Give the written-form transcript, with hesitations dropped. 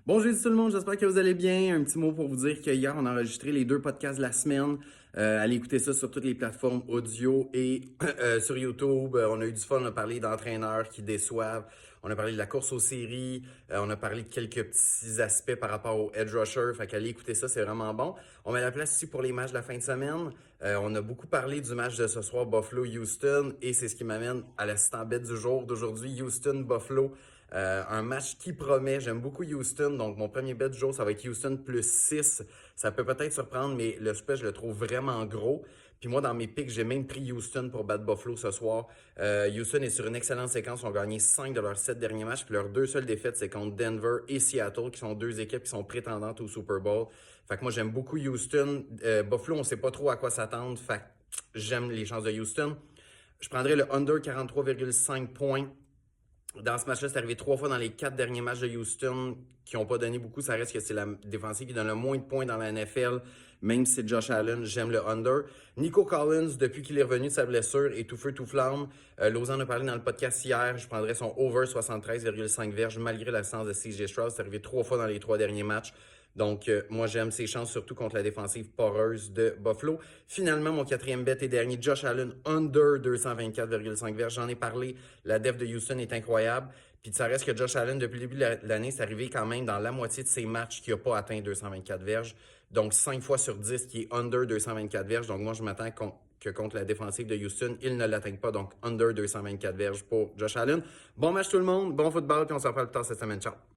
Bonjour tout le monde, j'espère que vous allez bien. Un petit mot pour vous dire qu'hier, on a enregistré les deux podcasts de la semaine. Allez écouter ça sur toutes les plateformes audio et sur YouTube. On a eu du fun, on a parlé d'entraîneurs qui déçoivent. On a parlé de la course aux séries. On a parlé de quelques petits aspects par rapport au edge rusher. Fait qu'allez écouter ça, c'est vraiment bon. On met la place ici pour les matchs de la fin de semaine. On a beaucoup parlé du match de ce soir, Buffalo-Houston. Et c'est ce qui m'amène à l'assistant bête du jour d'aujourd'hui, Houston-Buffalo. Un match qui promet. J'aime beaucoup Houston. Donc, mon premier bet du jour, ça va être Houston plus 6. Ça peut peut-être surprendre, mais le spread, je le trouve vraiment gros. Puis moi, dans mes picks, j'ai même pris Houston pour battre Buffalo ce soir. Houston est sur une excellente séquence. Ils ont gagné 5 de leurs 7 derniers matchs. Puis leurs deux seules défaites, c'est contre Denver et Seattle, qui sont deux équipes qui sont prétendantes au Super Bowl. Fait que moi, j'aime beaucoup Houston. Buffalo, on sait pas trop à quoi s'attendre. Fait que j'aime les chances de Houston. Je prendrais le under 43,5 points. Dans ce match-là, c'est arrivé 3 fois dans les 4 derniers matchs de Houston qui n'ont pas donné beaucoup. Ça reste que c'est la défensive qui donne le moins de points dans la NFL, même si c'est Josh Allen. J'aime le under. Nico Collins, depuis qu'il est revenu de sa blessure, est tout feu, tout flamme. Lausanne a parlé dans le podcast hier. Je prendrais son over 73,5 verges malgré l'absence de CJ Stroud. C'est arrivé 3 fois dans les 3 derniers matchs. Donc, moi, j'aime ses chances, surtout contre la défensive poreuse de Buffalo. Finalement, mon quatrième bet et dernier, Josh Allen, under 224,5 verges. J'en ai parlé. La def de Houston est incroyable. Puis ça reste que Josh Allen, depuis le début de l'année, c'est arrivé quand même dans la moitié de ses matchs qui n'a pas atteint 224 verges. Donc, 5 fois sur 10 qui est under 224 verges. Donc, moi, je m'attends que contre la défensive de Houston, il ne l'atteigne pas. Donc, under 224 verges pour Josh Allen. Bon match tout le monde, bon football, puis on se reparle plus tard cette semaine. Ciao!